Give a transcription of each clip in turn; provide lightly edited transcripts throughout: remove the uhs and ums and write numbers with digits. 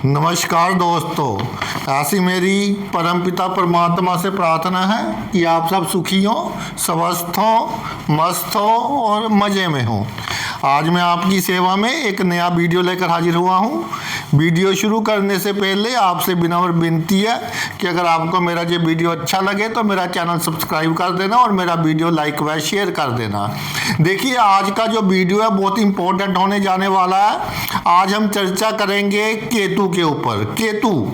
नमस्कार दोस्तों, ऐसी मेरी परमपिता परमात्मा से प्रार्थना है कि आप सब सुखी हों, स्वस्थ हों, मस्त हों और मज़े में हों। आज मैं आपकी सेवा में एक नया वीडियो लेकर हाजिर हुआ हूं। वीडियो शुरू करने से पहले आपसे विनम्र विनती है कि अगर आपको मेरा ये वीडियो अच्छा लगे तो मेरा चैनल सब्सक्राइब कर देना और मेरा वीडियो लाइक व शेयर कर देना। देखिए, आज का जो वीडियो है बहुत इंपॉर्टेंट होने जाने वाला है। आज हम चर्चा करेंगे केतु के ऊपर। केतु,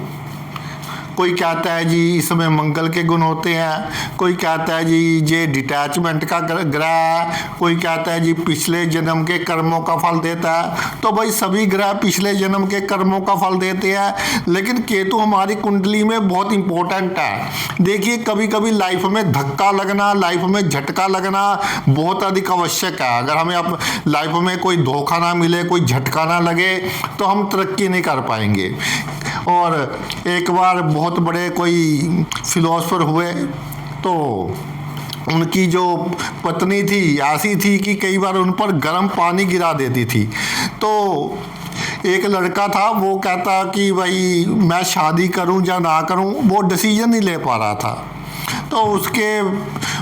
कोई कहता है जी इसमें मंगल के गुण होते हैं, कोई कहता है जी ये डिटैचमेंट का ग्रह है, कोई कहता है जी पिछले जन्म के कर्मों का फल देता है। तो भाई सभी ग्रह पिछले जन्म के कर्मों का फल देते हैं, लेकिन केतु हमारी कुंडली में बहुत इंपॉर्टेंट है। देखिए, कभी कभी लाइफ में धक्का लगना, लाइफ में झटका लगना बहुत अधिक आवश्यक है। अगर हमें अब लाइफ में कोई धोखा ना मिले, कोई झटका ना लगे तो हम तरक्की नहीं कर पाएंगे। और एक बार बहुत बड़े कोई फिलोसफर हुए तो उनकी जो पत्नी थी ऐसी थी कि कई बार उन पर गर्म पानी गिरा देती थी। तो एक लड़का था, वो कहता कि भाई मैं शादी करूं या ना करूं, वो डिसीजन नहीं ले पा रहा था। तो उसके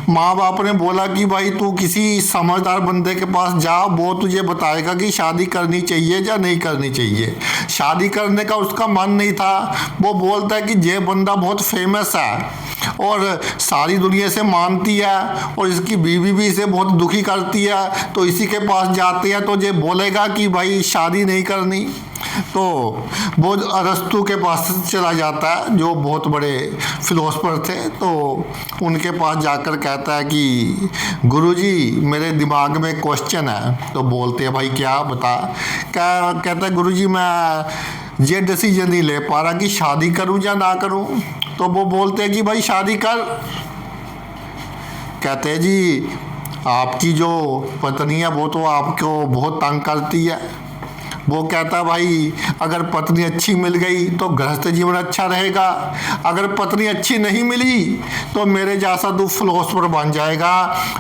माँ बाप ने बोला कि भाई तू किसी समझदार बंदे के पास जा, वो तुझे बताएगा कि शादी करनी चाहिए या नहीं करनी चाहिए। शादी करने का उसका मन नहीं था। वो बोलता है कि ये बंदा बहुत फेमस है और सारी दुनिया से मानती है और इसकी बीवी भी इसे बहुत दुखी करती है, तो इसी के पास जाते हैं तो ये बोलेगा कि भाई शादी नहीं करनी। तो वो अरस्तु के पास चला जाता है, जो बहुत बड़े फिलोसफर थे। तो उनके पास जाकर कहता है कि गुरुजी मेरे दिमाग में क्वेश्चन है। तो बोलते हैं भाई क्या बता। कहता है गुरुजी मैं ये डिसीजन नहीं ले पा रहा कि शादी करूं या ना करूं। तो वो बोलते हैं कि भाई शादी कर। कहते हैं जी आपकी जो पत्नी है वो तो आपको बहुत तंग करती है। वो कहता भाई अगर पत्नी अच्छी मिल गई तो गृहस्थ जीवन अच्छा रहेगा, अगर पत्नी अच्छी नहीं मिली तो मेरे जैसा तू फिलोसफर बन जाएगा,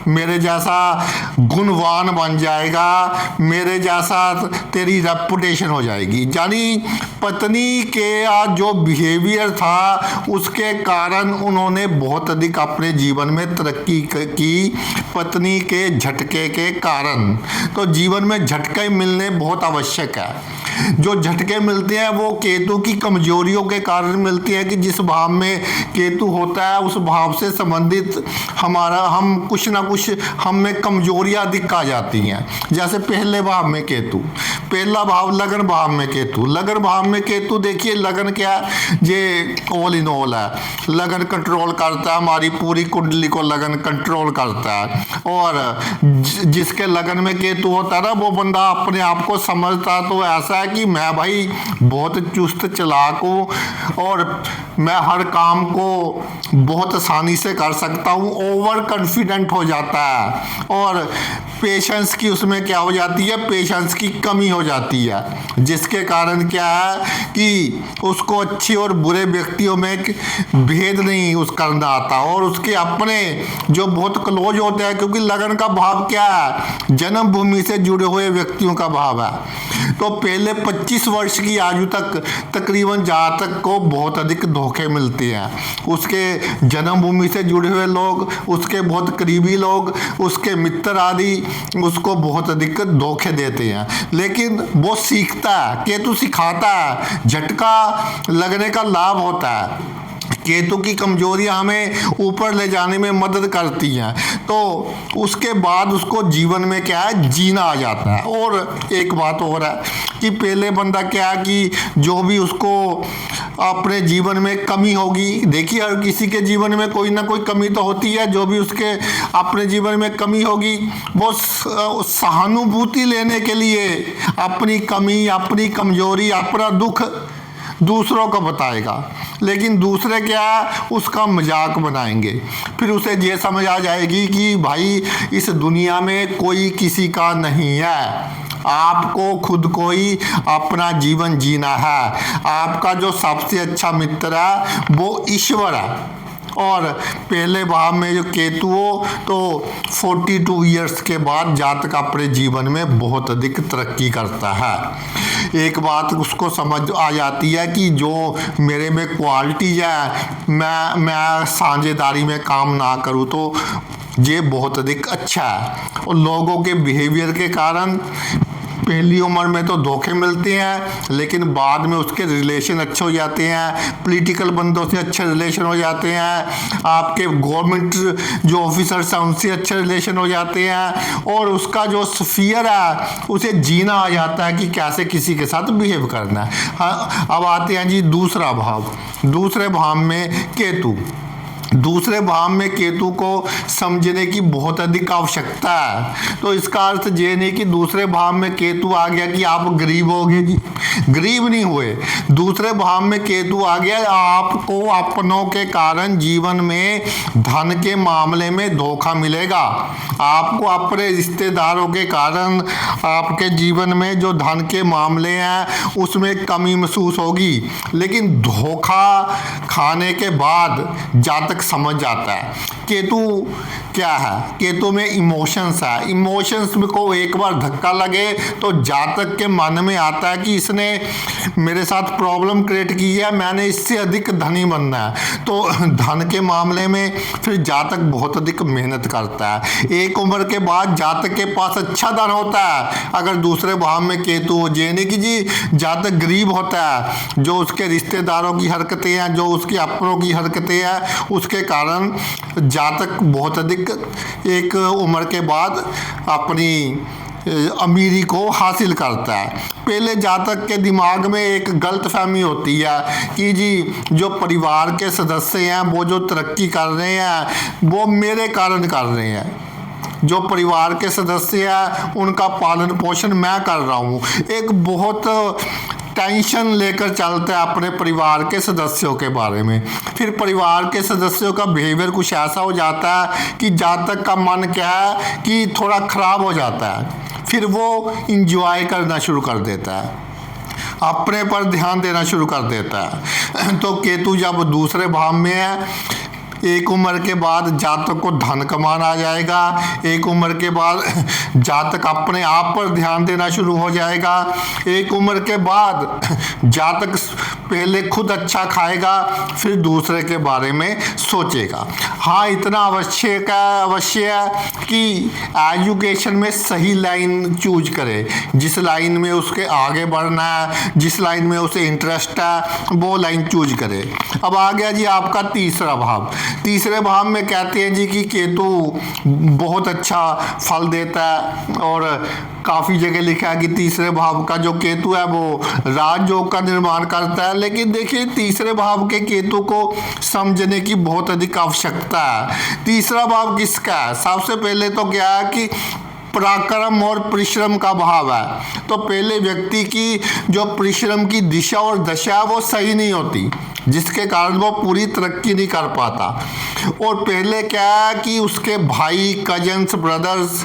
मेरे जैसा गुणवान बन जाएगा, मेरे जैसा तेरी रेपुटेशन हो जाएगी। यानी पत्नी के आज जो बिहेवियर था उसके कारण उन्होंने बहुत अधिक अपने जीवन में तरक्की की, पत्नी के झटके के कारण। तो जीवन में झटके मिलने बहुत आवश्यक है। जो झटके मिलते हैं वो केतु की कमजोरियों के कारण मिलती है कि जिस भाव में केतु होता है उस भाव से संबंधित हम कुछ ना कुछ हम में कमजोरियां दिख आ जाती हैं। जैसे पहले भाव में केतु, पहला भाव लगन भाव में केतु। लगन भाव में केतु, देखिए लगन क्या, ये ऑल इन ऑल है। लगन कंट्रोल करता है, हमारी पूरी कुंडली को लगन कंट्रोल करता है। और जिसके लगन में केतु होता है ना, वो बंदा अपने आप को समझता तो ऐसा है कि मैं भाई बहुत चुस्त चालाक हूँ और मैं हर काम को बहुत आसानी से कर सकता हूँ। ओवर कॉन्फिडेंट हो जाता है और पेशेंस की उसमें क्या हो जाती है, पेशेंस की कमी हो जाती है, जिसके कारण क्या है कि उसको अच्छे और बुरे व्यक्तियों में भेद नहीं उस करना आता। और उसके अपने जो बहुत क्लोज होते हैं, क्योंकि लगन का भाव क्या है, जन्मभूमि से जुड़े हुए व्यक्तियों का भाव है। तो पहले 25 वर्ष की आयु तक तकरीबन जातक को बहुत अधिक धोखे मिलते हैं। उसके जन्मभूमि से जुड़े हुए लोग, उसके बहुत करीबी लोग, उसके मित्र आदि उसको बहुत अधिक धोखे देते हैं। लेकिन वो सीखता है, केतु सिखाता है, झटका लगने का लाभ होता है। केतु की कमजोरियां हमें ऊपर ले जाने में मदद करती हैं। तो उसके बाद उसको जीवन में क्या है, जीना आ जाता है। और एक बात और है कि पहले बंदा क्या है कि जो भी उसको अपने जीवन में कमी होगी, देखिए हर किसी के जीवन में कोई ना कोई कमी तो होती है, जो भी उसके अपने जीवन में कमी होगी वो सहानुभूति लेने के लिए अपनी कमी, अपनी कमजोरी, अपना दुख दूसरों को बताएगा। लेकिन दूसरे क्या है, उसका मजाक बनाएंगे। फिर उसे ये समझ आ जाएगी कि भाई इस दुनिया में कोई किसी का नहीं है, आपको खुद को ही अपना जीवन जीना है। आपका जो सबसे अच्छा मित्र है वो ईश्वर है। और पहले भाव में जो केतु हो तो 42 ईयर्स के बाद जातक अपने जीवन में बहुत अधिक तरक्की करता है। एक बात उसको समझ आ जाती है कि जो मेरे में क्वालिटीज है, मैं साझेदारी में काम ना करूँ तो ये बहुत अधिक अच्छा है। और लोगों के बिहेवियर के कारण पहली उम्र में तो धोखे मिलते हैं, लेकिन बाद में उसके रिलेशन अच्छे हो जाते हैं। पॉलिटिकल बंदों से अच्छे रिलेशन हो जाते हैं, आपके गवर्नमेंट जो ऑफिसर्स हैं उनसे अच्छे रिलेशन हो जाते हैं, और उसका जो स्फीयर है उसे जीना आ जाता है कि कैसे किसी के साथ बिहेव करना है। हाँ, अब आते हैं जी दूसरा भाव। दूसरे भाव में केतु। दूसरे भाव में केतु को समझने की बहुत अधिक आवश्यकता है। तो इसका अर्थ ये नहीं कि दूसरे भाव में केतु आ गया कि आप गरीब हो गए जी, गरीब नहीं हुए। दूसरे भाव में केतु आ गया, आपको अपनों के कारण जीवन में धन के मामले में धोखा मिलेगा। आपको अपने रिश्तेदारों के कारण आपके जीवन में जो धन के मामले हैं उसमें कमी महसूस होगी, लेकिन धोखा खाने के बाद जातक समझ जाता है। केतु क्या है? केतु में इमोशंस है। इमोशंस को एक बार धक्का लगे तो जातक के मन में आता है कि इसने मेरे साथ प्रॉब्लम क्रिएट की है, मैंने इससे अधिक धनी बनना है। तो धन के मामले में फिर जातक बहुत अधिक मेहनत करता है। एक उम्र के बाद जातक के पास अच्छा धन होता है अगर दूसरे भाव में केतु हो। यानी कि जी जातक गरीब होता है, जो उसके रिश्तेदारों की हरकतें हैं, जो उसके अपनों की हरकतें हैं, उसके कारण जातक बहुत अधिक एक उम्र के बाद अपनी अमीरी को हासिल करता है। पहले जातक के दिमाग में एक गलतफहमी होती है कि जी जो परिवार के सदस्य हैं वो जो तरक्की कर रहे हैं वो मेरे कारण कर रहे हैं। जो परिवार के सदस्य हैं उनका पालन पोषण मैं कर रहा हूँ। एक बहुत टेंशन लेकर चलता है अपने परिवार के सदस्यों के बारे में। फिर परिवार के सदस्यों का बिहेवियर कुछ ऐसा हो जाता है कि जातक का मन क्या है कि थोड़ा खराब हो जाता है। फिर वो इंजॉय करना शुरू कर देता है, अपने पर ध्यान देना शुरू कर देता है। तो केतु जब दूसरे भाव में है, एक उम्र के बाद जातक को धन कमाना आ जाएगा। एक उम्र के बाद जातक अपने आप पर ध्यान देना शुरू हो जाएगा। एक उम्र के बाद जातक पहले खुद अच्छा खाएगा, फिर दूसरे के बारे में सोचेगा। हाँ, इतना अवश्य है कि एजुकेशन में सही लाइन चूज करे। जिस लाइन में उसके आगे बढ़ना है, जिस लाइन में उसे इंटरेस्ट है, वो लाइन चूज करे। अब आ गया जी आपका तीसरा भाव। तीसरे भाव में कहते हैं जी कि केतु बहुत अच्छा फल देता है, और काफ़ी जगह लिखा है कि तीसरे भाव का जो केतु है वो राजयोग का निर्माण करता है। लेकिन देखिए तीसरे भाव के केतु को समझने की बहुत अधिक आवश्यकता है। तीसरा भाव किसका है? सबसे पहले तो क्या है कि पराक्रम और परिश्रम का भाव है। तो पहले व्यक्ति की जो परिश्रम की दिशा और दशा वो सही नहीं होती, जिसके कारण वो पूरी तरक्की नहीं कर पाता। और पहले क्या है कि उसके भाई, कजन्स, ब्रदर्स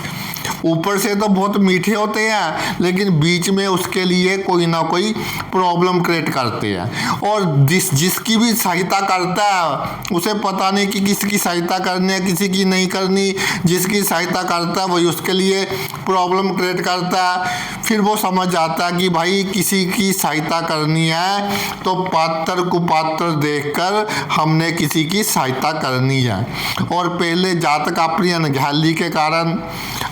ऊपर से तो बहुत मीठे होते हैं, लेकिन बीच में उसके लिए कोई ना कोई प्रॉब्लम क्रिएट करते हैं। और जिसकी भी सहायता करता है उसे पता नहीं कि किसकी सहायता करनी है, किसी की नहीं करनी। जिसकी सहायता करता है वही उसके लिए प्रॉब्लम क्रिएट करता है। फिर वो समझ जाता है कि भाई किसी की सहायता करनी है तो पात्र कुपात्र देखकर हमने किसी की सहायता करनी है। और पहले जातक अपनी अनगहली के कारण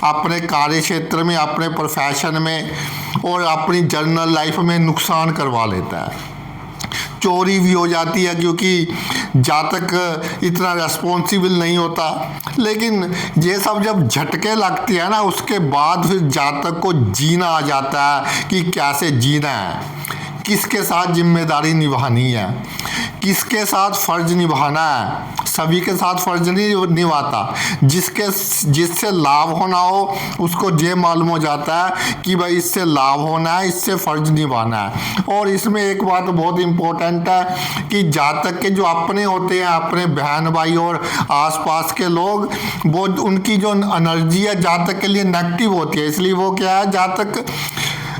अपने कार्य क्षेत्र में, अपने प्रोफेशन में और अपनी जर्नल लाइफ में नुकसान करवा लेता है। चोरी भी हो जाती है क्योंकि जातक इतना रेस्पॉन्सिबल नहीं होता। लेकिन ये सब जब झटके लगती है ना, उसके बाद फिर जातक को जीना आ जाता है कि कैसे जीना है, किसके साथ जिम्मेदारी निभानी है, किसके साथ फर्ज निभाना है। सभी के साथ फर्ज नहीं निभाता। जिससे लाभ होना हो उसको ये मालूम हो जाता है कि भाई इससे लाभ होना है, इससे फर्ज निभाना है। और इसमें एक बात बहुत इम्पोर्टेंट है कि जातक के जो अपने होते हैं, अपने बहन भाई और आसपास के लोग, वो उनकी जो एनर्जी है जातक के लिए नेगेटिव होती है। इसलिए वो क्या है, जातक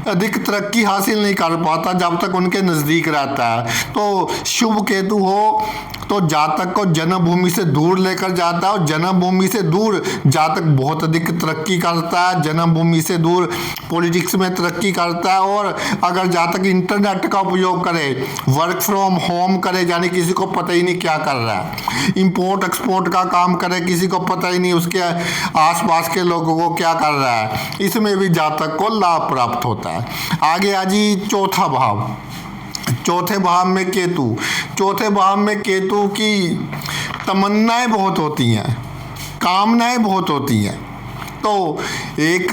अधिक तरक्की हासिल नहीं कर पाता जब तक उनके नज़दीक रहता है। तो शुभ केतु हो तो जातक को जन्मभूमि से दूर लेकर जाता है, और जन्मभूमि से दूर जातक बहुत अधिक तरक्की करता है, जन्मभूमि से दूर पॉलिटिक्स में तरक्की करता है। और अगर जातक इंटरनेट का उपयोग करे, वर्क फ्रॉम होम करे, यानी किसी को पता ही नहीं क्या कर रहा है, इंपोर्ट एक्सपोर्ट का काम करे, किसी को पता ही नहीं उसके आसपास के लोगों को क्या कर रहा है, इसमें भी जातक को लाभ प्राप्त होता है। आगे आ जी चौथा भाव, चौथे भाव में केतु। चौथे भाव में केतु की तमन्नाएं बहुत होती हैं, कामनाएं बहुत होती हैं। तो एक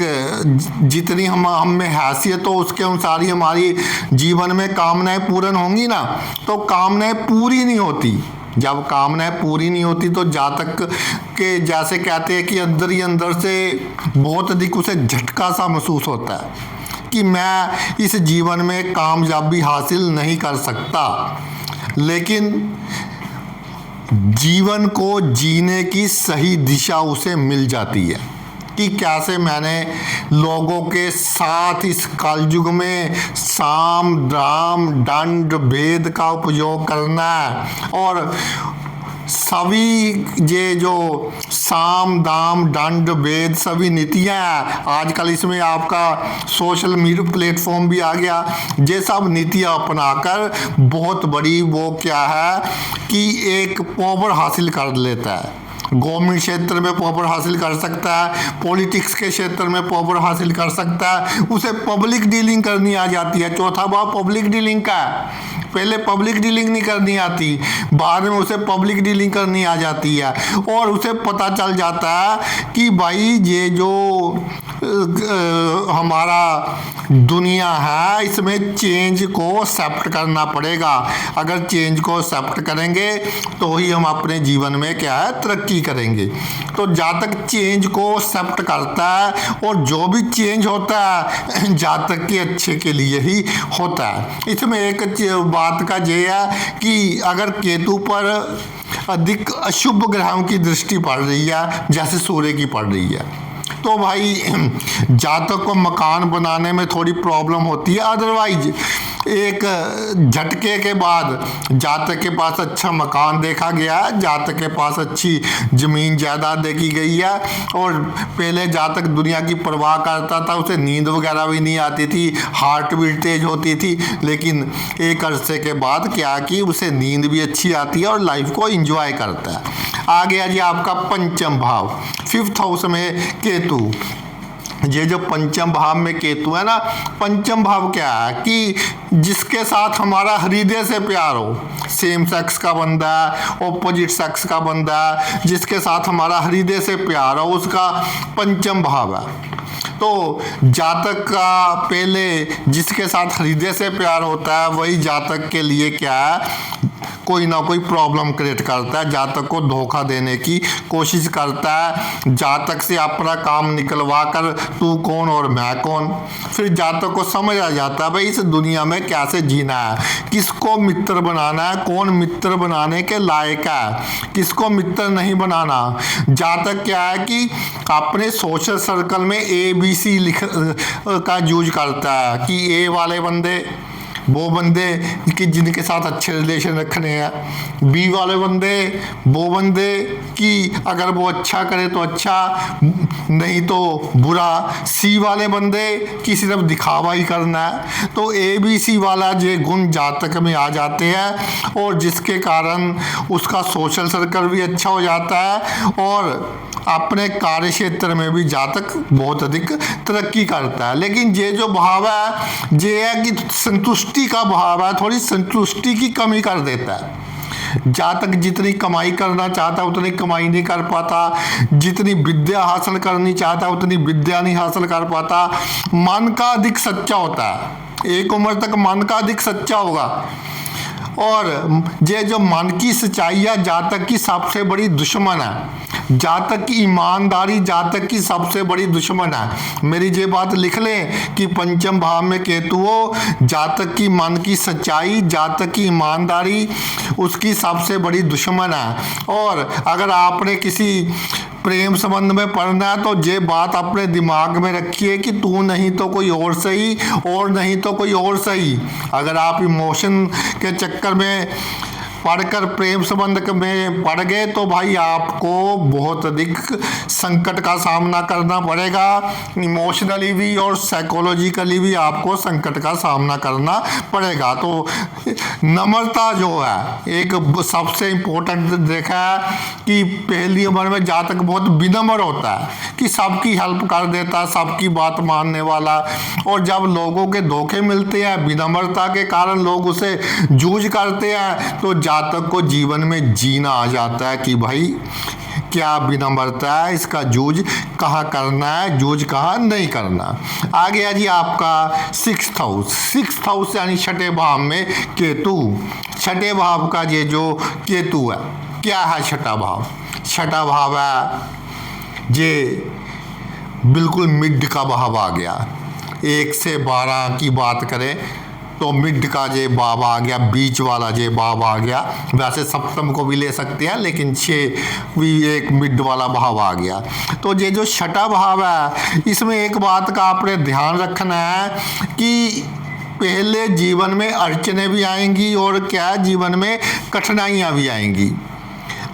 जितनी हम में हैसियत हो उसके अनुसार ही हमारी जीवन में कामनाएं पूर्ण होंगी ना। तो कामनाएं पूरी नहीं होती, जब कामनाएं पूरी नहीं होती तो जातक के जैसे कहते हैं कि अंदर ही अंदर से बहुत अधिक उसे झटका सा महसूस होता है कि मैं इस जीवन में कामयाबी हासिल नहीं कर सकता। लेकिन जीवन को जीने की सही दिशा उसे मिल जाती है कि कैसे मैंने लोगों के साथ इस कलयुग में साम दाम दंड भेद का उपयोग करना है। और सभी ये जो साम दाम दंड भेद सभी नीतियाँ आजकल इसमें आपका सोशल मीडिया प्लेटफॉर्म भी आ गया, ये सब नीतियाँ अपनाकर बहुत बड़ी वो क्या है कि एक पावर हासिल कर लेता है। गवर्नमेंट क्षेत्र में पावर हासिल कर सकता है, पॉलिटिक्स के क्षेत्र में पावर हासिल कर सकता है, उसे पब्लिक डीलिंग करनी आ जाती है। चौथा भाव पब्लिक डीलिंग का है, पहले पब्लिक डीलिंग नहीं करनी आती, बाद में उसे पब्लिक डीलिंग करनी आ जाती है। और उसे पता चल जाता है कि भाई ये जो हमारा दुनिया है इसमें चेंज को एक्सेप्ट करना पड़ेगा। अगर चेंज को एक्सेप्ट करेंगे तो ही हम अपने जीवन में क्या है तरक्की करेंगे। तो जातक चेंज को एक्सेप्ट करता है और जो भी चेंज होता है जातक के अच्छे के लिए ही होता है। इसमें एक बात का ये है कि अगर केतु पर अधिक अशुभ ग्रहों की दृष्टि पड़ रही है, जैसे सूर्य की पड़ रही है, तो भाई जातक को मकान बनाने में थोड़ी प्रॉब्लम होती है। अदरवाइज एक झटके के बाद जातक के पास अच्छा मकान देखा गया है, जातक के पास अच्छी ज़मीन जायदाद देखी गई है। और पहले जातक दुनिया की परवाह करता था, उसे नींद वगैरह भी नहीं आती थी, हार्ट भी तेज होती थी। लेकिन एक अरसे के बाद क्या कि उसे नींद भी अच्छी आती है और लाइफ को एंजॉय करता है। आगे आ जी आपका पंचम भाव, 5th हाउस में केतु। ये जो पंचम भाव में केतु है ना, पंचम भाव क्या है कि जिसके साथ हमारा हृदय से प्यार हो, सेम सेक्स का बंदा है, ऑपोजिट सेक्स का बंदा है, जिसके साथ हमारा हृदय से प्यार हो, उसका पंचम भाव है। तो जातक का पहले जिसके साथ हृदय से प्यार होता है वही जातक के लिए क्या है कोई ना कोई प्रॉब्लम क्रिएट करता है, जातक को धोखा देने की कोशिश करता है, जातक से अपना काम निकलवा कर तू कौन और मैं कौन। फिर जातक को समझ आ जाता है भाई इस दुनिया में कैसे जीना है, किसको मित्र बनाना है, कौन मित्र बनाने के लायक है, किसको मित्र नहीं बनाना। जातक क्या है कि अपने सोशल सर्कल में ABC लिख का यूज करता है कि ए वाले बंदे वो बंदे कि जिनके साथ अच्छे रिलेशन रखने हैं, बी वाले बंदे वो बंदे कि अगर वो अच्छा करे तो अच्छा नहीं तो बुरा, सी वाले बंदे कि सिर्फ दिखावा ही करना है। तो ABC वाला ये गुण जातक में आ जाते हैं और जिसके कारण उसका सोशल सर्कल भी अच्छा हो जाता है और अपने कार्य क्षेत्र में भी जातक बहुत अधिक तरक्की करता है। लेकिन ये जो भाव है ये है कि संतुष्टि का भाव है, थोड़ी संतुष्टि की कमी कर देता है। जातक जितनी कमाई करना चाहता है उतनी कमाई नहीं कर पाता, जितनी विद्या हासिल करनी चाहता है उतनी विद्या नहीं हासिल कर पाता। मन का अधिक सच्चा होता है, एक उम्र तक मन का अधिक सच्चा होगा और ये जो मन की सच्चाई है जातक की सबसे बड़ी दुश्मन है। जातक की ईमानदारी जातक की सबसे बड़ी दुश्मन है। मेरी ये बात लिख लें कि पंचम भाव में केतु हो, जातक की मन की सच्चाई जातक की ईमानदारी उसकी सबसे बड़ी दुश्मन है। और अगर आपने किसी प्रेम संबंध में पढ़ना है तो ये बात अपने दिमाग में रखिए कि तू नहीं तो कोई और सही और नहीं तो कोई और सही। अगर आप इमोशन के चक्कर में पढ़कर प्रेम संबंध में पड़ गए तो भाई आपको बहुत अधिक संकट का सामना करना पड़ेगा। इमोशनली भी और साइकोलॉजिकली भी आपको संकट का सामना करना पड़ेगा। तो नम्रता जो है एक सबसे इम्पोर्टेंट देखा है कि पहली उम्र में जातक बहुत विनम्र होता है कि सबकी हेल्प कर देता है, सबकी बात मानने वाला। और जब लोगों के धोखे मिलते हैं, विनम्रता के कारण लोग उसे जूझ करते हैं, तो जातक को जीवन में जीना आ जाता है कि भाई क्या विनम्रता है, इसका जूझ कहाँ करना है, जूझ कहाँ नहीं करना। आ गया जी आपका सिक्स्थ हाउस यानी छठे भाव में केतु। छठे भाव का ये जो केतु है, क्या है छठा भाव? छठा भाव है ये बिल्कुल मिड का भाव आ गया। 1 से 12 की बात करें तो मिड का जे भाव आ गया, बीच वाला जे भाव आ गया। वैसे सप्तम को भी ले सकते हैं, लेकिन 6 भी एक मिड वाला भाव आ गया। तो ये जो छठा भाव है, इसमें एक बात का आपने ध्यान रखना है कि पहले जीवन में अड़चने भी आएंगी और क्या जीवन में कठिनाइयाँ भी आएंगी,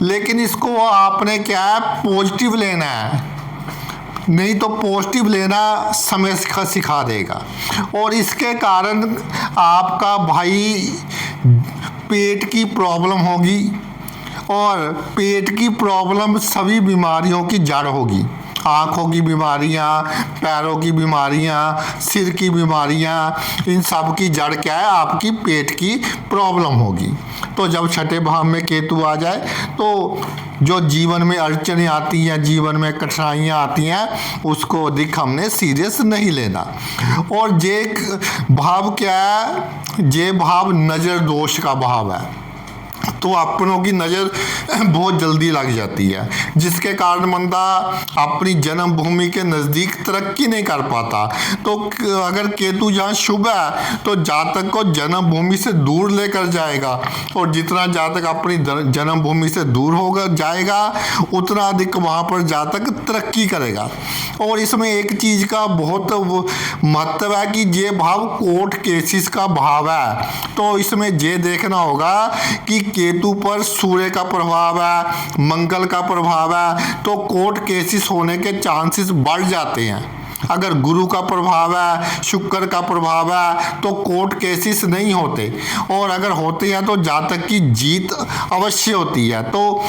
लेकिन इसको आपने क्या है पॉजिटिव लेना है, नहीं तो पॉजिटिव लेना समय सिखा देगा। और इसके कारण आपका भाई पेट की प्रॉब्लम होगी, और पेट की प्रॉब्लम सभी बीमारियों की जड़ होगी। आँखों की बीमारियाँ, पैरों की बीमारियाँ, सिर की बीमारियाँ, इन सब की जड़ क्या है? आपकी पेट की प्रॉब्लम होगी। तो जब छठे भाव में केतु आ जाए तो जो जीवन में अड़चनें आती हैं, जीवन में कठिनाइयाँ आती हैं, उसको अधिक हमने सीरियस नहीं लेना। और ये भाव क्या है? ये भाव नज़र दोष का भाव है, तो अपनों की नज़र बहुत जल्दी लग जाती है, जिसके कारण बंदा अपनी जन्मभूमि के नज़दीक तरक्की नहीं कर पाता। तो अगर केतु जहाँ शुभ है तो जातक को जन्मभूमि से दूर लेकर जाएगा, और जितना जातक अपनी जन्मभूमि से दूर होगा जाएगा उतना अधिक वहाँ पर जातक तरक्की करेगा। और इसमें एक चीज़ का बहुत महत्व है कि ये भाव कोर्ट केसेस का भाव है। तो इसमें ये देखना होगा कि केतु पर सूर्य का प्रभाव है, मंगल का प्रभाव है, तो कोर्ट केसेस होने के चांसेस बढ़ जाते हैं। अगर गुरु का प्रभाव है, शुक्र का प्रभाव है, तो कोर्ट केसेस नहीं होते, और अगर होते हैं तो जातक की जीत अवश्य होती है। तो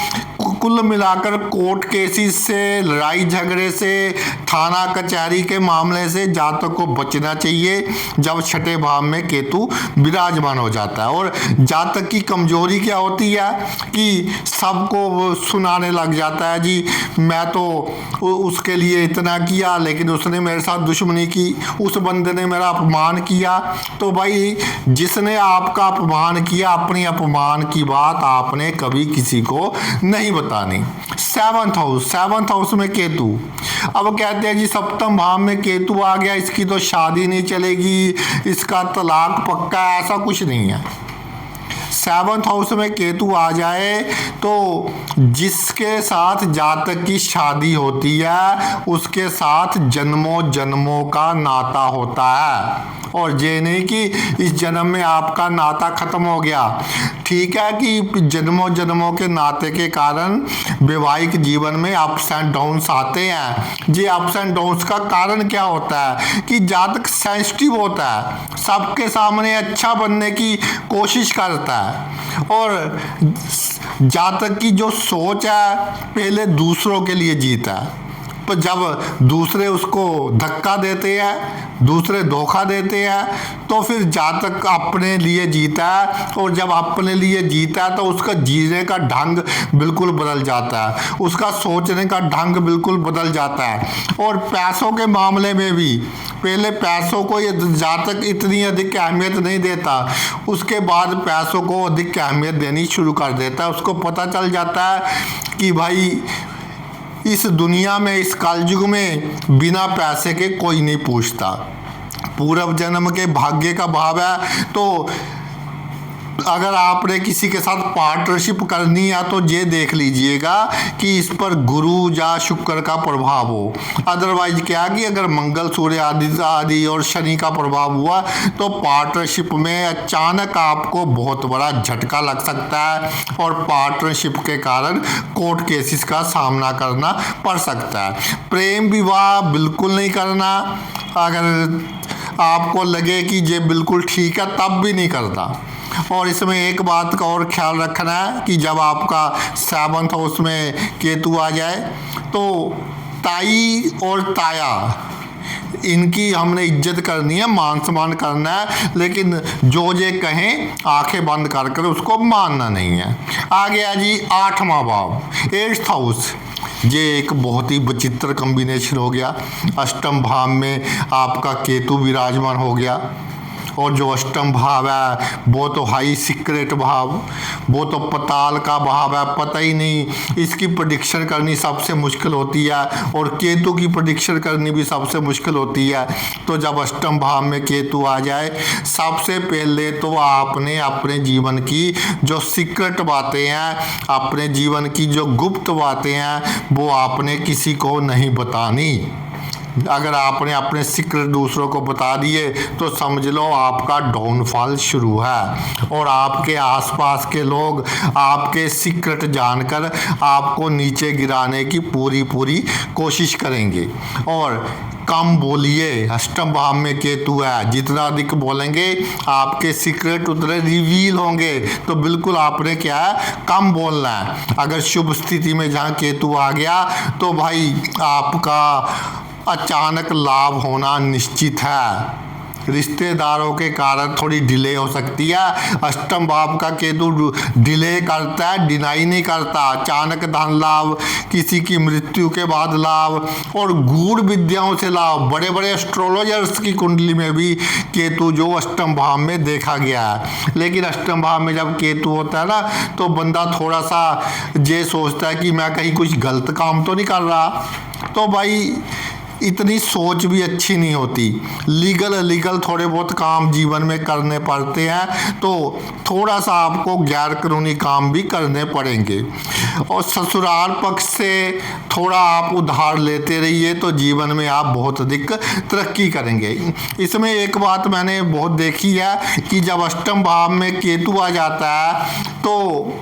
कुल मिलाकर कोर्ट केसेस से, लड़ाई झगड़े से, थाना कचहरी के मामले से जातक को बचना चाहिए जब छठे भाव में केतु विराजमान हो जाता है। और जातक की कमजोरी क्या होती है कि सबको सुनाने लग जाता है, जी मैं तो उसके लिए इतना किया लेकिन उसने मेरे साथ दुश्मनी की, उस बंदे ने मेरा अपमान किया। तो भाई जिसने आपका अपमान किया, अपनी अपमान की बात आपने कभी किसी को नहीं बतानी। सेवंथ हाउस में केतु। अब कहते हैं जी सप्तम भाव में केतु आ गया, इसकी तो शादी नहीं चलेगी, इसका तलाक पक्का है, ऐसा कुछ नहीं है। सेवंथ हाउस में केतु आ जाए तो जिसके साथ जातक की शादी होती है उसके साथ जन्मों जन्मों का नाता होता है। और ये नहीं कि इस जन्म में आपका नाता खत्म हो गया। ठीक है कि जन्मों जन्मों के नाते के कारण वैवाहिक जीवन में अप्स एंड डाउन्स आते हैं। ये अप्स एंड डाउन्स का कारण क्या होता है कि जातक सेंसिटिव होता है, सबके सामने अच्छा बनने की कोशिश करता है, और जातक की जो सोच है पहले दूसरों के लिए जीता है। तो जब दूसरे उसको धक्का देते हैं, दूसरे धोखा देते हैं, तो फिर जातक अपने लिए जीता है, और जब अपने लिए जीता है तो उसका जीने का ढंग बिल्कुल बदल जाता है, उसका सोचने का ढंग बिल्कुल बदल जाता है। और पैसों के मामले में भी पहले पैसों को ये जातक इतनी अधिक अहमियत नहीं देता, उसके बाद पैसों को अधिक अहमियत देनी शुरू कर देता है। उसको पता चल जाता है कि भाई इस दुनिया में, इस कलयुग में बिना पैसे के कोई नहीं पूछता। पूर्व जन्म के भाग्य का भाव है, तो अगर आपने किसी के साथ पार्टनरशिप करनी है तो ये देख लीजिएगा कि इस पर गुरु या शुक्र का प्रभाव हो। अदरवाइज क्या कि अगर मंगल सूर्य आदि और शनि का प्रभाव हुआ तो पार्टनरशिप में अचानक आपको बहुत बड़ा झटका लग सकता है और पार्टनरशिप के कारण कोर्ट केसेस का सामना करना पड़ सकता है। प्रेम विवाह बिल्कुल नहीं करना। अगर आपको लगे कि ये बिल्कुल ठीक है तब भी नहीं करना। और इसमें एक बात का और ख्याल रखना है कि जब आपका 7th हाउस में केतु आ जाए तो ताई और ताया इनकी हमने इज्जत करनी है, मान सम्मान करना है, लेकिन जो ये कहें आंखें बंद कर कर उसको मानना नहीं है। आ गया जी 8वां भाव, 8th हाउस। ये एक बहुत ही विचित्र कॉम्बिनेशन हो गया। अष्टम भाव में आपका केतु विराजमान हो गया और जो अष्टम भाव है वो तो हाई सीक्रेट भाव, वो तो पताल का भाव है। पता ही नहीं, इसकी प्रेडिक्शन करनी सबसे मुश्किल होती है और केतु की प्रेडिक्शन करनी भी सबसे मुश्किल होती है। तो जब अष्टम भाव में केतु आ जाए, सबसे पहले तो आपने अपने जीवन की जो सीक्रेट बातें हैं, अपने जीवन की जो गुप्त बातें हैं, वो आपने किसी को नहीं बतानी। अगर आपने अपने सीक्रेट दूसरों को बता दिए तो समझ लो आपका डाउनफॉल शुरू है और आपके आसपास के लोग आपके सीक्रेट जानकर आपको नीचे गिराने की पूरी कोशिश करेंगे। और कम बोलिए, अष्टम भाव में केतु है, जितना अधिक बोलेंगे आपके सीक्रेट उतने रिवील होंगे। तो बिल्कुल आपने क्या है, कम बोलना है। अगर शुभ स्थिति में जहाँ केतु आ गया तो भाई आपका अचानक लाभ होना निश्चित है। रिश्तेदारों के कारण थोड़ी डिले हो सकती है। अष्टम भाव का केतु डिले करता है, डिनाई नहीं करता। अचानक धन लाभ, किसी की मृत्यु के बाद लाभ और गूढ़ विद्याओं से लाभ। बड़े बड़े एस्ट्रोलॉजर्स की कुंडली में भी केतु जो अष्टम भाव में देखा गया है। लेकिन अष्टम भाव में जब केतु होता है ना तो बंदा थोड़ा सा ये सोचता है कि मैं कहीं कुछ गलत काम तो नहीं कर रहा। तो भाई इतनी सोच भी अच्छी नहीं होती। लीगल थोड़े बहुत काम जीवन में करने पड़ते हैं तो थोड़ा सा आपको गैर कानूनी काम भी करने पड़ेंगे। और ससुराल पक्ष से थोड़ा आप उधार लेते रहिए तो जीवन में आप बहुत अधिक तरक्की करेंगे। इसमें एक बात मैंने बहुत देखी है कि जब अष्टम भाव में केतु आ जाता है तो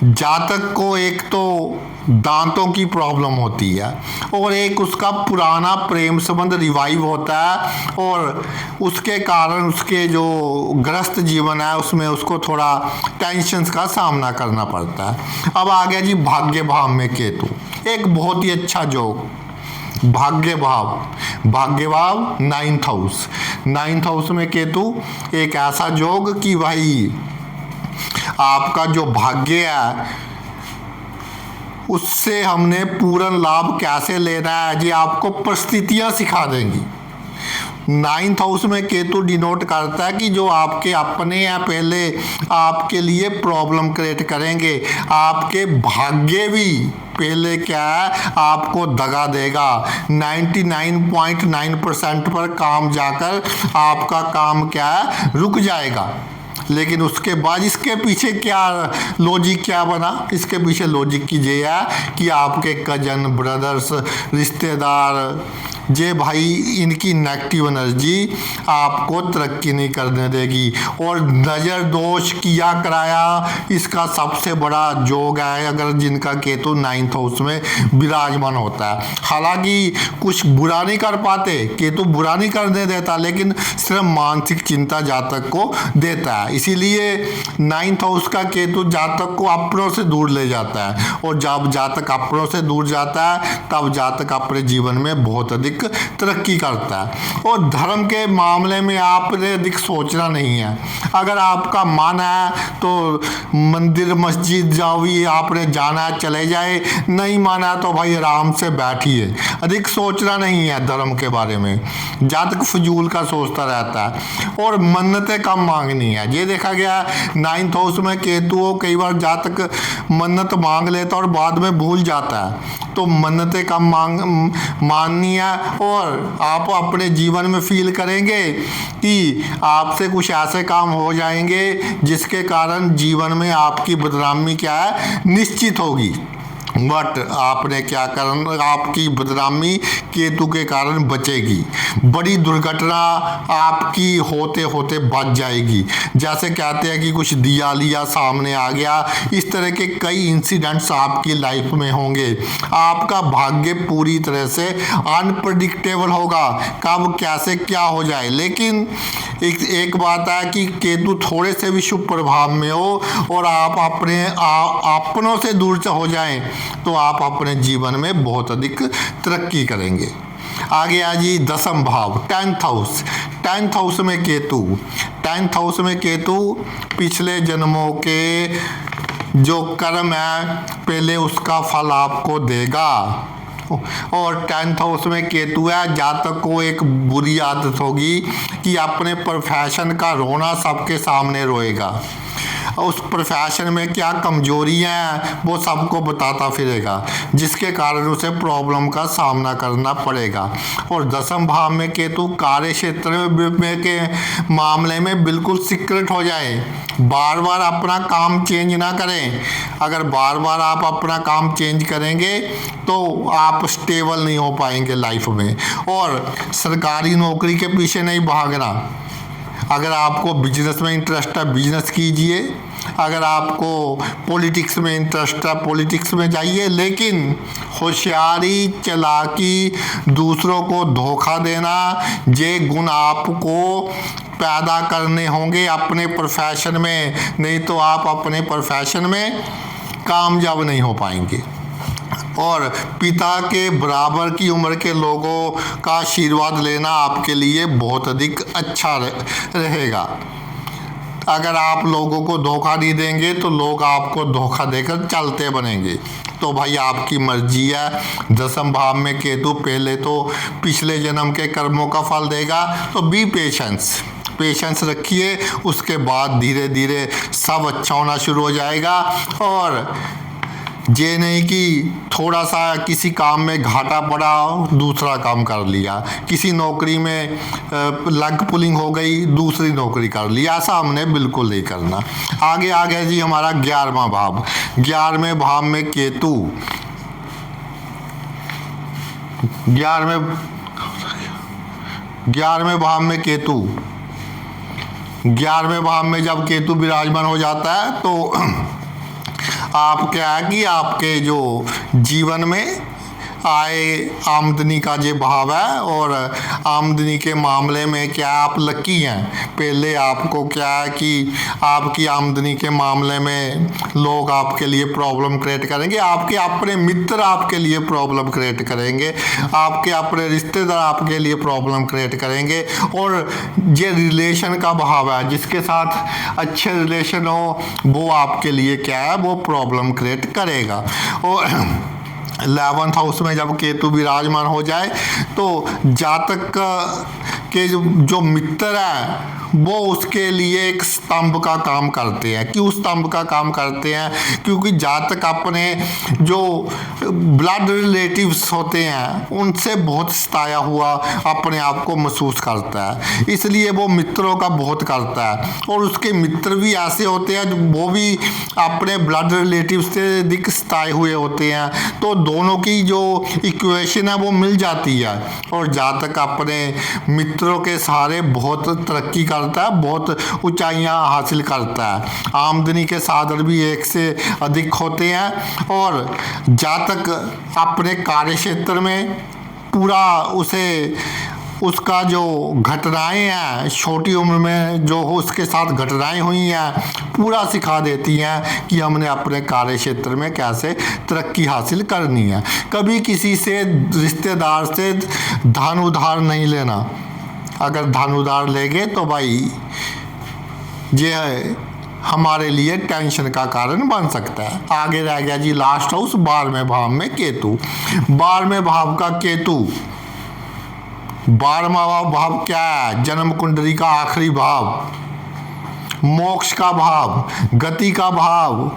जातक को एक तो दांतों की प्रॉब्लम होती है और एक उसका पुराना प्रेम संबंध रिवाइव होता है और उसके कारण उसके जो ग्रस्त जीवन है उसमें उसको थोड़ा टेंशन्स का सामना करना पड़ता है। अब आ गया जी भाग्य भाव में केतु, एक बहुत ही अच्छा योग। भाग्य भाव 9th हाउस। 9th हाउस में केतु एक ऐसा योग कि भाई आपका जो भाग्य है उससे हमने पूर्ण लाभ कैसे लेना है जी आपको परिस्थितियां सिखा देंगी। 9th हाउस में केतु डिनोट करता है कि जो आपके अपने हैं पहले आपके लिए प्रॉब्लम क्रिएट करेंगे। आपके भाग्य भी पहले क्या है आपको दगा देगा। 99.9% पर काम जाकर आपका काम क्या है रुक जाएगा। लेकिन उसके बाद इसके पीछे क्या लॉजिक क्या बना, इसके पीछे लॉजिक की ये है कि आपके कजन ब्रदर्स रिश्तेदार जे भाई इनकी नेगेटिव एनर्जी आपको तरक्की नहीं करने देगी। और नज़र दोष किया कराया इसका सबसे बड़ा योग है अगर जिनका केतु 9th हाउस में विराजमान होता है। हालांकि कुछ बुरा नहीं कर पाते, केतु बुरा नहीं करने देता, लेकिन सिर्फ मानसिक चिंता जातक को देता है। इसीलिए 9th हाउस का केतु जातक को अपनों से दूर ले जाता है और जब जातक अपनों से दूर जाता है तब जातक अपने जीवन में बहुत अधिक तरक्की करता है। और धर्म के मामले में आपने अधिक सोचना नहीं है। अगर आपका मन है तो मंदिर मस्जिद जाओ, आपने जाना है चले जाए, नहीं माना है तो भाई आराम से बैठिए। अधिक सोचना नहीं है धर्म के बारे में, जातक फजूल का सोचता रहता है। और मन्नतें कम मांगनी है, ये देखा गया 9th हाउस में केतु हो, कई बार जातक मन्नत मांग लेता और बाद में भूल जाता है। तो मन्नतें कम माननी है और आप अपने जीवन में फील करेंगे कि आपसे कुछ ऐसे काम हो जाएंगे जिसके कारण जीवन में आपकी बदनामी क्या है, निश्चित होगी। बट आपने क्या करना, आपकी बदनामी केतु के कारण बचेगी। बड़ी दुर्घटना आपकी होते होते बच जाएगी। जैसे कहते हैं कि कुछ दिया लिया सामने आ गया, इस तरह के कई इंसिडेंट्स आपकी लाइफ में होंगे। आपका भाग्य पूरी तरह से अनप्रेडिक्टेबल होगा, कब कैसे क्या हो जाए। लेकिन एक बात है कि केतु थोड़े से भी शुभ प्रभाव में हो और आप अपने अपनों से दूर से हो जाएं तो आप अपने जीवन में बहुत अधिक तरक्की करेंगे। आगे आ जी दसम भाव, 10th हाउस। 10th हाउस में केतु, 10th हाउस में केतु पिछले जन्मों के जो कर्म है पहले उसका फल आपको देगा। और 10th हाउस में केतु है, जातक को एक बुरी आदत होगी कि अपने प्रोफेशन का रोना सबके सामने रोएगा। उस प्रोफेशन में क्या कमजोरियां हैं वो सबको बताता फिरेगा, जिसके कारण उसे प्रॉब्लम का सामना करना पड़ेगा। और दसम भाव में केतु कार्य क्षेत्र में के मामले में बिल्कुल सीक्रेट हो जाए। बार बार अपना काम चेंज ना करें। अगर बार बार आप अपना काम चेंज करेंगे तो आप स्टेबल नहीं हो पाएंगे लाइफ में। और सरकारी नौकरी के पीछे नहीं भागना। अगर आपको बिजनेस में इंटरेस्ट है बिजनेस कीजिए, अगर आपको पॉलिटिक्स में इंटरेस्ट है पॉलिटिक्स में जाइए, लेकिन होशियारी, चालाकी, दूसरों को धोखा देना, ये गुण आपको पैदा करने होंगे अपने प्रोफेशन में, नहीं तो आप अपने प्रोफेशन में कामयाब नहीं हो पाएंगे। और पिता के बराबर की उम्र के लोगों का आशीर्वाद लेना आपके लिए बहुत अधिक अच्छा रहेगा। अगर आप लोगों को धोखा नहीं देंगे तो लोग आपको धोखा देकर चलते बनेंगे। तो भाई आपकी मर्जी है। दसम भाव में केतु पहले तो पिछले जन्म के कर्मों का फल देगा, तो बी पेशेंस रखिए, उसके बाद धीरे धीरे सब अच्छा होना शुरू हो जाएगा। और ये नहीं कि थोड़ा सा किसी काम में घाटा पड़ा दूसरा काम कर लिया, किसी नौकरी में लग पुलिंग हो गई दूसरी नौकरी कर ली, ऐसा हमने बिल्कुल नहीं करना। आगे आ गया जी हमारा 11वां भाव। 11वें भाव में केतु, 11वें भाव में केतु, 11वें भाव में जब केतु विराजमान हो जाता है तो आप क्या है कि आपके जो जीवन में आय आमदनी का जो भाव है, और आमदनी के मामले में क्या आप लकी हैं। पहले आपको क्या है कि आपकी आमदनी के मामले में लोग आपके लिए प्रॉब्लम क्रिएट करेंगे, आपके अपने मित्र आपके लिए प्रॉब्लम क्रिएट करेंगे, आपके अपने रिश्तेदार आपके लिए प्रॉब्लम क्रिएट करेंगे। और ये रिलेशन का भाव है, जिसके साथ अच्छे रिलेशन हो वो आपके लिए क्या है, वो प्रॉब्लम क्रिएट करेगा। और 11th हाउस में जब केतु विराजमान हो जाए तो जातक के जो मित्र हैं वो उसके लिए एक स्तंभ का काम करते हैं। क्यों स्तंभ का काम करते हैं? क्योंकि जातक अपने जो ब्लड रिलेटिव्स होते हैं उनसे बहुत सताया हुआ अपने आप को महसूस करता है, इसलिए वो मित्रों का बहुत करता है। और उसके मित्र भी ऐसे होते हैं वो भी अपने ब्लड रिलेटिव से अधिक सताए हुए होते हैं, तो दोनों की जो इक्वेशन है वो मिल जाती है। और जातक अपने मित्रों के सहारे बहुत तरक्की करता है, बहुत ऊंचाइयां हासिल करता है। आमदनी के साधन भी एक से अधिक होते हैं। और जातक अपने कार्य क्षेत्र में पूरा उसका जो घटनाएं हैं छोटी उम्र में जो उसके साथ घटनाएं हुई हैं पूरा सिखा देती हैं कि हमने अपने कार्य क्षेत्र में कैसे तरक्की हासिल करनी है। कभी किसी से रिश्तेदार से धन उधार नहीं लेना। अगर धन उधार लेंगे तो भाई ये हमारे लिए टेंशन का कारण बन सकता है। आगे रह गया जी लास्ट हाउस 12वें भाव में केतु। 12वें भाव का केतु, 12वां भाव क्या है? जन्म कुंडली का आखिरी भाव, मोक्ष का भाव, गति का भाव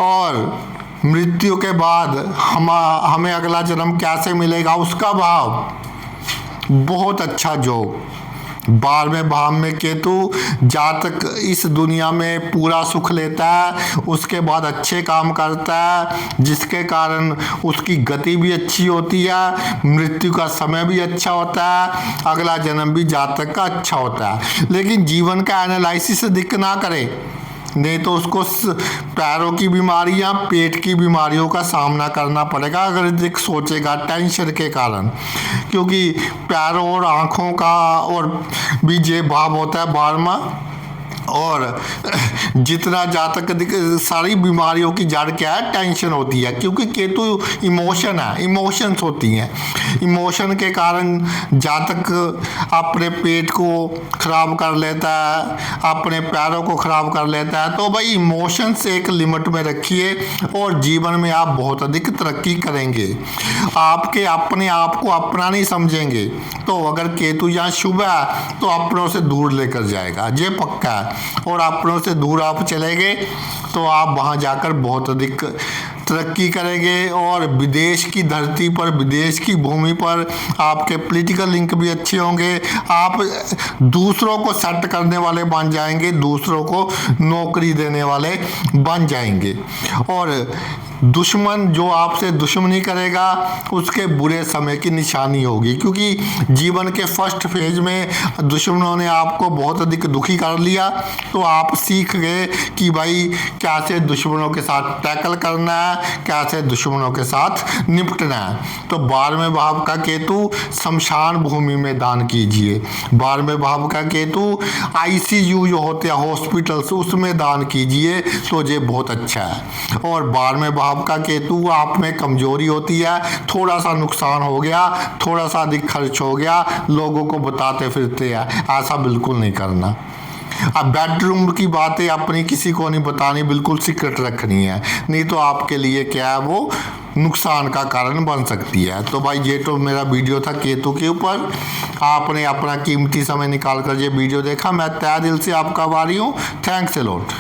और मृत्यु के बाद हमें अगला जन्म कैसे मिलेगा उसका भाव, बहुत अच्छा जोग। 12वें भाव में केतु, जातक इस दुनिया में पूरा सुख लेता है, उसके बाद अच्छे काम करता है जिसके कारण उसकी गति भी अच्छी होती है, मृत्यु का समय भी अच्छा होता है, अगला जन्म भी जातक का अच्छा होता है। लेकिन जीवन का एनालिसिस दिक्कत ना करे, नहीं तो उसको पैरों की बीमारियां, पेट की बीमारियों का सामना करना पड़ेगा अगर अधिक सोचेगा टेंशन के कारण। क्योंकि पैरों और आँखों का और भी ये भाव होता है 12वां, और जितना जातक सारी बीमारियों की जड़ क्या है, टेंशन होती है। क्योंकि केतु इमोशन है, इमोशंस होती हैं, इमोशन के कारण जातक अपने पेट को खराब कर लेता है, अपने पैरों को खराब कर लेता है। तो भाई इमोशंस एक लिमिट में रखिए और जीवन में आप बहुत अधिक तरक्की करेंगे। आपके अपने आप को अपना नहीं समझेंगे, तो अगर केतु यहाँ शुभ है तो अपनों से दूर लेकर जाएगा, ये पक्का है। और अपनों से दूर आप चले गए तो आप वहाँ जाकर बहुत अधिक तरक्की करेंगे और विदेश की धरती पर, विदेश की भूमि पर आपके पॉलिटिकल लिंक भी अच्छे होंगे। आप दूसरों को सेट करने वाले बन जाएंगे, दूसरों को नौकरी देने वाले बन जाएंगे। और दुश्मन जो आपसे दुश्मनी करेगा उसके बुरे समय की निशानी होगी। क्योंकि जीवन के फर्स्ट फेज में दुश्मनों ने आपको बहुत अधिक दुखी कर लिया, तो आप सीख गए कि भाई कैसे दुश्मनों के साथ टैकल करना है, कैसे दुश्मनों के साथ निपटना है। तो 12वें भाव का केतु शमशान भूमि में दान कीजिए। 12वें भाव का केतु ICU जो होते हैं हॉस्पिटल्स, उसमें दान कीजिए, तो ये बहुत अच्छा है। और 12वें भाव का केतु आप में कमजोरी होती है, थोड़ा सा नुकसान हो गया, थोड़ा सा अधिक खर्च हो गया, लोगों को बताते फिरते हैं, ऐसा बिल्कुल नहीं करना। अब बेडरूम की बातें अपनी किसी को नहीं बतानी, बिल्कुल सीक्रेट रखनी है, नहीं तो आपके लिए क्या है वो नुकसान का कारण बन सकती है। तो भाई ये तो मेरा वीडियो था केतु के ऊपर। आपने अपना कीमती समय निकाल कर ये वीडियो देखा, मैं तहे दिल से आपका आभारी हूँ। Thanks a lot.